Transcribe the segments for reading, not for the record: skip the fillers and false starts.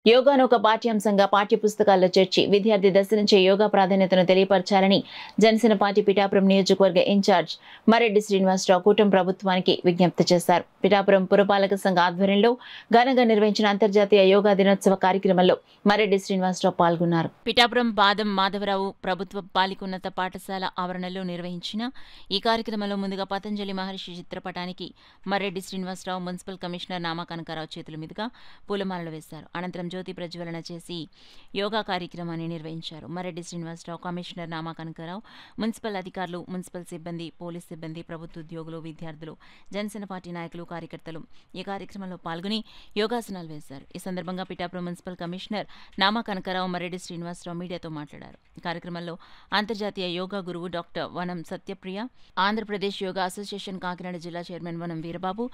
యోగాను ఒక పాఠ్యాంశంగా పాఠ్యపుస్తకాల్లో చేర్చి విద్యార్థి దశ నుంచే యోగా ప్రాధాన్యతను తెలియపరచాలని జనసేన పార్టీ పిఠాపురం నియోజకవర్గ ఇన్ఛార్జ్ మరెడ్డి శ్రీనివాసరావు కూటమి ప్రభుత్వానికి విజ్ఞప్తి చేశారు. పిఠాపురం పురపాలక సంఘ ఆధ్వర్యంలో ఘనంగా నిర్వహించిన అంతర్జాతీయ యోగా దినోత్సవ కార్యక్రమంలో మరెడ్డి శ్రీనివాసరావు పాల్గొన్నారు. పిఠాపురం బాదం మాధవరావు ప్రభుత్వ బాలికోన్నత పాఠశాల ఆవరణలో నిర్వహించిన ఈ కార్యక్రమంలో ముందుగా పతంజలి మహర్షి చిత్రపటానికి మరెడ్డి శ్రీనివాసరావు మున్సిపల్ కమిషనర్ నామా కనకారావు చేతుల మీదుగా పూలమాలలు వేశారు. అనంతరం జ్యోతి ప్రజ్వలన చేసి యోగా కార్యక్రమాన్ని నిర్వహించారు. మరెడ్డి శ్రీనివాసరావు, కమిషనర్ నామా కనకారావు, మున్సిపల్ అధికారులు, మున్సిపల్ సిబ్బంది, పోలీస్ సిబ్బంది, ప్రభుత్వ ఉద్యోగులు, విద్యార్థులు, జనసేన పార్టీ నాయకులు, కార్యకర్తలు ఈ కార్యక్రమంలో పాల్గొని యోగాసనాలు వేశారు. ఈ సందర్భంగా పిఠాపురం మున్సిపల్ కమిషనర్ నామా కనకారావు, మరెడ్డి శ్రీనివాసరావు మీడియాతో మాట్లాడారు. ఈ కార్యక్రమంలో అంతర్జాతీయ యోగా గురువు డాక్టర్ వనం సత్యప్రియ, ఆంధ్రప్రదేశ్ యోగా అసోసియేషన్ కాకినాడ జిల్లా చైర్మన్ వనం వీరబాబు,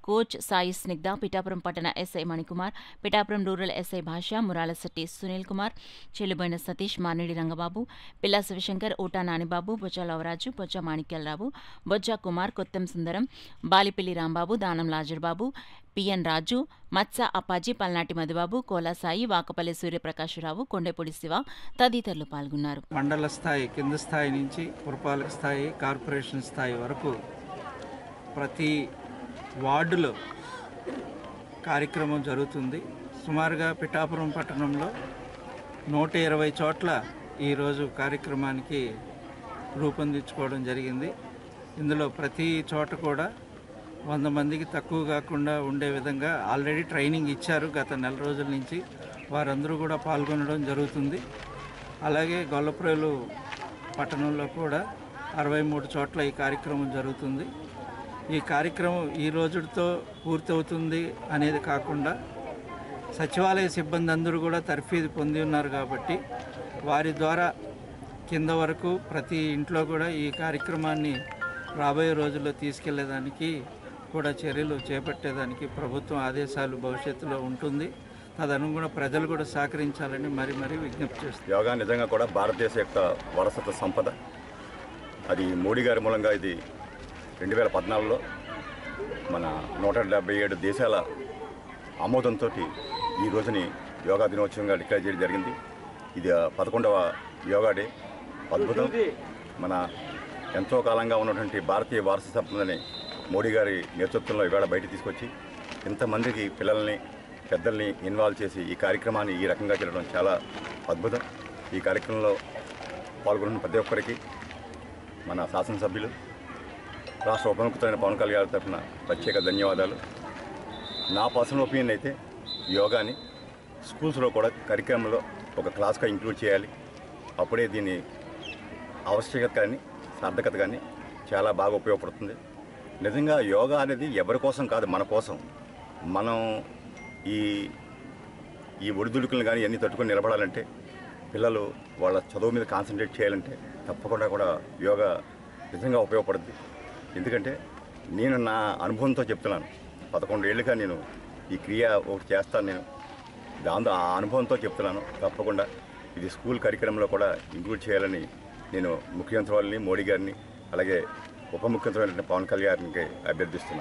కోచ్ సాయి స్నిగ్ధ, పిఠాపురం పట్టణ SI Manikumar, Pithapuram rural SI భాష, మురాలశెట్టి సునీల్ కుమార్, చెల్లుబోయిన సతీష్, మార్నిడి రంగబాబు, పిల్లా శివశంకర్, ఊటా నానిబాబు, బొజ్జ లవరాజు, బొజ్జ మాణిక్యాలరావు, బొజ్జ కుమార్, కొత్తం సుందరం, బాలిపిల్లి రాంబాబు, దానం లాజర్బాబు, పిఎన్ రాజు, మత్స అప్పాజీ, పల్నాటి మధుబాబు, కోలాసాయి, వాకపల్లి సూర్యప్రకాశరావు, కొండెపూడి శివ తదితరులు పాల్గొన్నారు. మండల స్థాయి, కింద స్థాయి నుంచి పురపాలక స్థాయి, కార్పొరేషన్ స్థాయి వరకు ప్రతి వార్డులో కార్యక్రమం జరుగుతుంది. సుమారుగా పిఠాపురం పట్టణంలో 120 చోట్ల ఈరోజు కార్యక్రమానికి రూపొందించుకోవడం జరిగింది. ఇందులో ప్రతి చోట కూడా 100 మందికి తక్కువ కాకుండా ఉండే విధంగా ఆల్రెడీ ట్రైనింగ్ ఇచ్చారు. గత నెల రోజుల నుంచి వారందరూ కూడా పాల్గొనడం జరుగుతుంది. అలాగే గొల్లప్రోలు పట్టణంలో కూడా 63 చోట్ల ఈ కార్యక్రమం జరుగుతుంది. ఈ కార్యక్రమం ఈ రోజుతో పూర్తవుతుంది అనేది కాకుండా సచివాలయ సిబ్బంది అందరూ కూడా తర్ఫీదు పొంది ఉన్నారు కాబట్టి వారి ద్వారా కింద వరకు ప్రతి ఇంట్లో కూడా ఈ కార్యక్రమాన్ని రాబోయే రోజుల్లో తీసుకెళ్లేదానికి కూడా చర్యలు చేపట్టేదానికి ప్రభుత్వం ఆదేశాలు భవిష్యత్తులో ఉంటుంది. తదనుగుణంగా ప్రజలు కూడా సహకరించాలని మరీ విజ్ఞప్తి చేస్తుంది. యోగా నిజంగా కూడా భారతదేశ యొక్క వారసత్వ సంపద. అది మోడీ గారి మూలంగా ఇది 2014లో మన 177 దేశాల ఆమోదంతో ఈ రోజుని యోగా దినోత్సవంగా డిక్లేర్ చేయడం జరిగింది. ఇది 11వ యోగా డే. అద్భుతం. మన ఎంతో కాలంగా ఉన్నటువంటి భారతీయ వారసత్వ సంపదని మోడీ గారి నేతృత్వంలో ఇవాళ బయట తీసుకొచ్చి ఇంతమందికి పిల్లల్ని, పెద్దల్ని ఇన్వాల్వ్ చేసి ఈ కార్యక్రమాన్ని ఈ రకంగా చేయడం చాలా అద్భుతం. ఈ కార్యక్రమంలో పాల్గొన్న ప్రతి ఒక్కరికి మన శాసనసభ్యులు, రాష్ట్ర ఉప ముఖ్యమంత్రి పవన్ కళ్యాణ్ గారి తరఫున ప్రత్యేక ధన్యవాదాలు. నా పర్సనల్ ఒపీనియన్ అయితే యోగాని స్కూల్స్లో కూడా కరిక్రమంలో ఒక క్లాస్గా ఇంక్లూడ్ చేయాలి. అప్పుడే దీని ఆవశ్యకత కానీ సార్థకత కానీ చాలా బాగా ఉపయోగపడుతుంది. నిజంగా యోగా అనేది ఎవరి కోసం కాదు, మన కోసం. మనం ఈ ఒడిదుడుకులను కానీ అన్నీ తట్టుకొని నిలబడాలంటే, పిల్లలు వాళ్ళ చదువు మీద కాన్సన్ట్రేట్ చేయాలంటే తప్పకుండా కూడా యోగా నిజంగా ఉపయోగపడుతుంది. ఎందుకంటే నేను నా అనుభవంతో చెప్తున్నాను. 11 ఏళ్ళుగా నేను ఈ క్రియ ఒకటి చేస్తాను. నేను దాంతో ఆ అనుభవంతో చెప్తున్నాను. తప్పకుండా ఇది స్కూల్ కరిక్రమంలో కూడా ఇంక్లూడ్ చేయాలని నేను ముఖ్యమంత్రి వాళ్ళని, మోడీ గారిని, అలాగే ఉప ముఖ్యమంత్రి పవన్ కళ్యాణ్ గారికి అభ్యర్థిస్తున్నాను.